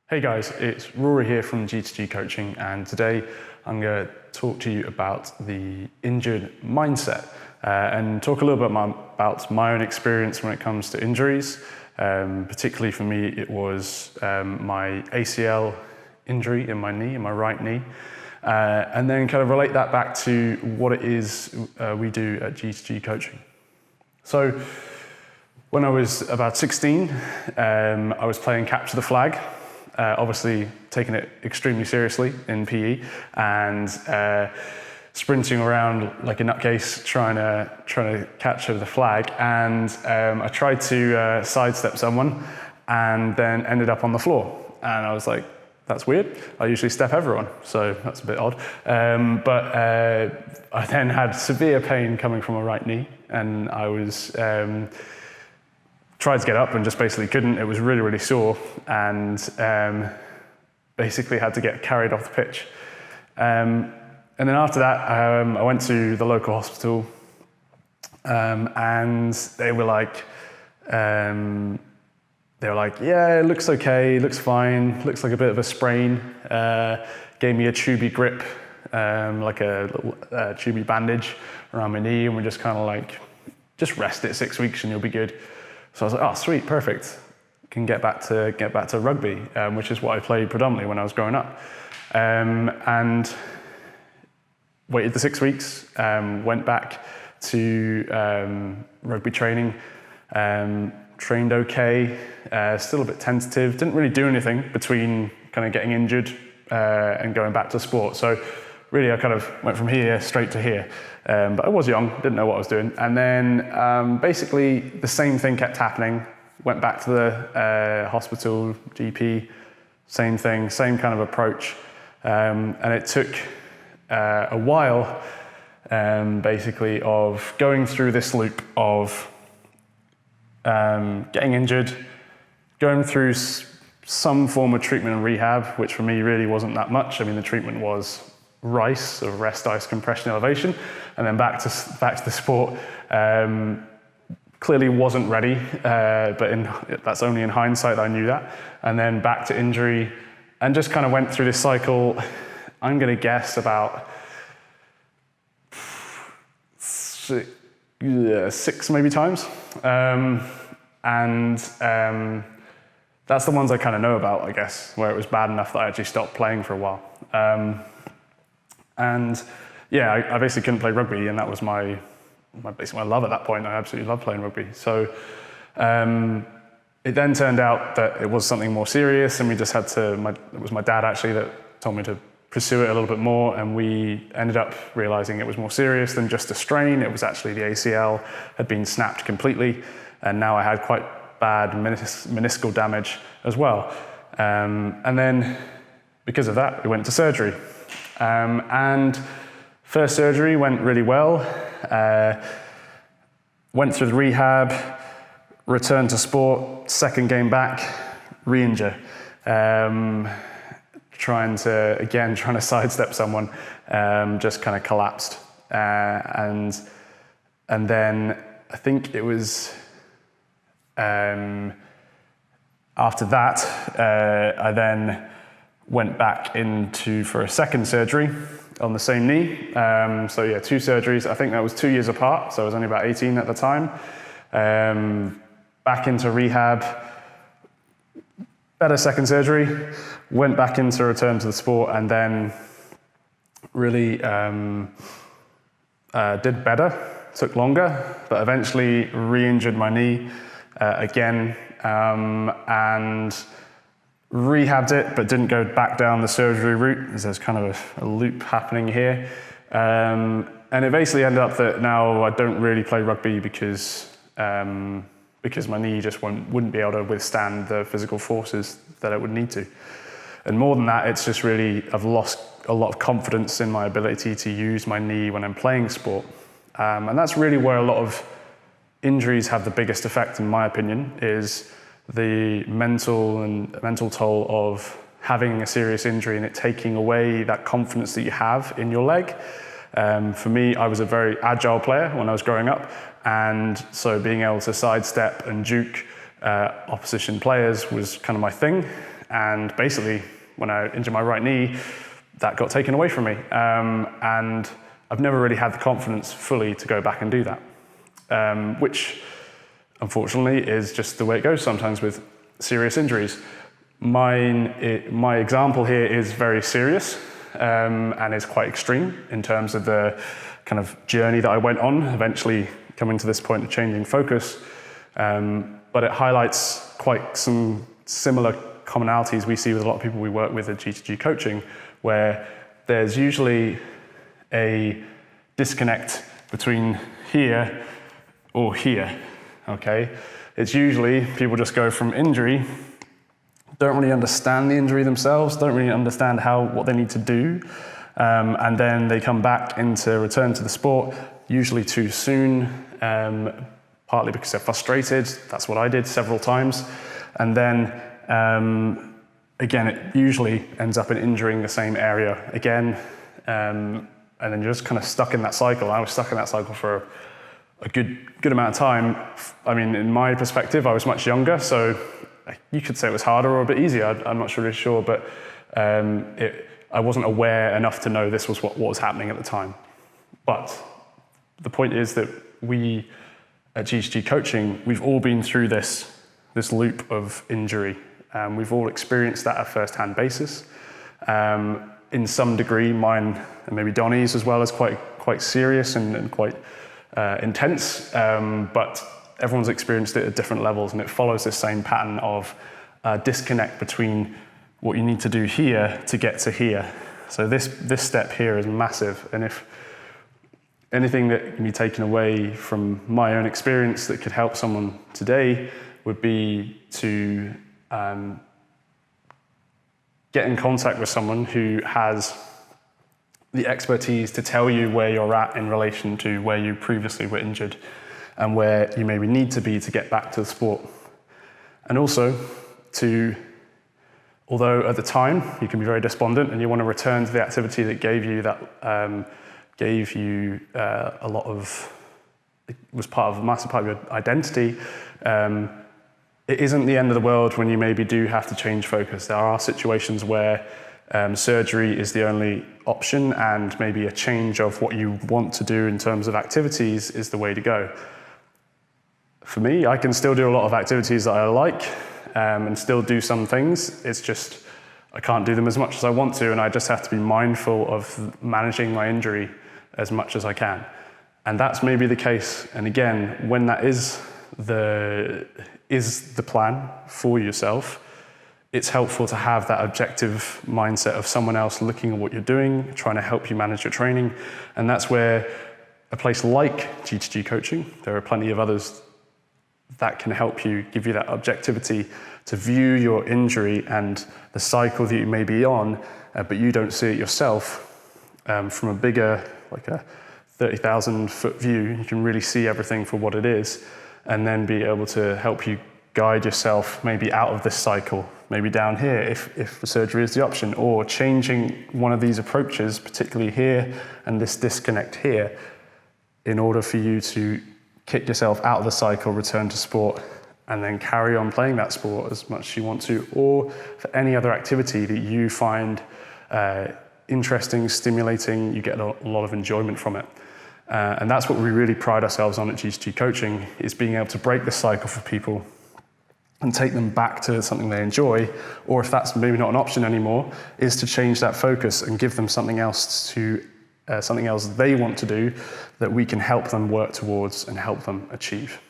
Hey guys, it's Rauraidh here from G2G Coaching, and today I'm going to talk to you about the injured mindset and talk a little bit about my own experience when it comes to injuries. Particularly for me, it was my ACL injury in my knee, in my right knee, and then kind of relate that back to what it is we do at G2G Coaching. So when I was about 16, I was playing capture the flag. Obviously taking it extremely seriously in PE and sprinting around like a nutcase trying to capture the flag, and I tried to sidestep someone and then ended up on the floor, and I was like, that's weird. I usually step everyone, so that's a bit odd. But I then had severe pain coming from my right knee, and I was tried to get up and just basically couldn't. It was really, really sore, and basically had to get carried off the pitch. And then after that, I went to the local hospital, and they were like, yeah, it looks okay, it looks fine, looks like a bit of a sprain. Gave me a tubey grip, like a little tubey bandage around my knee, and we're just kind of like, just rest it 6 weeks and you'll be good. So I was like, oh, sweet, perfect. Can get back to rugby, which is what I played predominantly when I was growing up. And waited the 6 weeks, went back to rugby training, trained okay, still a bit tentative, didn't really do anything between kind of getting injured and going back to sport. So really I kind of went from here straight to here. But I was young, didn't know what I was doing. And then basically the same thing kept happening. Went back to the hospital, GP, same thing, same kind of approach. And it took a while, basically, of going through this loop of getting injured, going through some form of treatment and rehab, which for me really wasn't that much. I mean, the treatment was RICE, or rest, ice, compression, elevation, and then back to the sport. Clearly wasn't ready, but that's only in hindsight that I knew that. And then back to injury, and just kind of went through this cycle. I'm going to guess about six maybe times, and that's the ones I kind of know about, I guess, where it was bad enough that I actually stopped playing for a while. And yeah, I basically couldn't play rugby, and that was basically my love at that point. I absolutely loved playing rugby. So it then turned out that it was something more serious, and we just had to, it was my dad actually that told me to pursue it a little bit more, and we ended up realizing it was more serious than just a strain. It was actually the ACL had been snapped completely, and now I had quite bad meniscal damage as well. And then because of that, we went to surgery. And first surgery went really well. Went through the rehab, returned to sport, second game back, re-injure. Trying to sidestep someone, just kind of collapsed. And then I think it was after that, I then went back for a second surgery on the same knee. So yeah, 2 surgeries. I think that was 2 years apart, so I was only about 18 at the time. Back into rehab, better second surgery, went back into return to the sport, and then really did better. Took longer, but eventually re-injured my knee again, and rehabbed it, but didn't go back down the surgery route. There's kind of a loop happening here. And it basically ended up that now I don't really play rugby because my knee just wouldn't be able to withstand the physical forces that it would need to. And more than that, it's just really, I've lost a lot of confidence in my ability to use my knee when I'm playing sport. And that's really where a lot of injuries have the biggest effect, in my opinion, is the mental toll of having a serious injury and it taking away that confidence that you have in your leg. For me, I was a very agile player when I was growing up, and so being able to sidestep and juke opposition players was kind of my thing. And basically, when I injured my right knee, that got taken away from me. And I've never really had the confidence fully to go back and do that, which unfortunately is just the way it goes sometimes with serious injuries. My example here is very serious and is quite extreme in terms of the kind of journey that I went on, eventually coming to this point of changing focus. But it highlights quite some similar commonalities we see with a lot of people we work with at G2G coaching, where there's usually a disconnect between here or here, okay? It's usually people just go from injury, don't really understand the injury themselves, don't really understand what they need to do, and then they come back into return to the sport, usually too soon, partly because they're frustrated. That's what I did several times. And then, again, it usually ends up in injuring the same area again, and then you're just kind of stuck in that cycle. I was stuck in that cycle for a good amount of time. I mean, in my perspective, I was much younger, so you could say it was harder or a bit easier. I'm not really sure, but I wasn't aware enough to know this was what was happening at the time. But the point is that we at G2G Coaching, we've all been through this loop of injury. We've all experienced that at a first-hand basis. In some degree, mine and maybe Donnie's as well is quite serious and quite intense, but everyone's experienced it at different levels, and it follows this same pattern of disconnect between what you need to do here to get to here. So this step here is massive, and if anything that can be taken away from my own experience that could help someone today would be to get in contact with someone who has the expertise to tell you where you're at in relation to where you previously were injured and where you maybe need to be to get back to the sport. And also although at the time you can be very despondent and you want to return to the activity that gave you a lot of, it was a massive part of your identity, it isn't the end of the world when you maybe do have to change focus. There are situations where surgery is the only option, and maybe a change of what you want to do in terms of activities is the way to go. For me, I can still do a lot of activities that I like and still do some things. It's just I can't do them as much as I want to, and I just have to be mindful of managing my injury as much as I can. And that's maybe the case. And again, when that is the plan for yourself, it's helpful to have that objective mindset of someone else looking at what you're doing, trying to help you manage your training. And that's where a place like G2G Coaching, there are plenty of others that can help you, give you that objectivity to view your injury and the cycle that you may be on, but you don't see it yourself from a bigger, like a 30,000 foot view. You can really see everything for what it is, and then be able to help you guide yourself maybe out of this cycle, maybe down here if surgery is the option, or changing one of these approaches, particularly here and this disconnect here, in order for you to kick yourself out of the cycle, return to sport, and then carry on playing that sport as much as you want to, or for any other activity that you find interesting, stimulating, you get a lot of enjoyment from it. And that's what we really pride ourselves on at G2G Coaching, is being able to break the cycle for people and take them back to something they enjoy, or if that's maybe not an option anymore, is to change that focus and give them something else they want to do that we can help them work towards and help them achieve.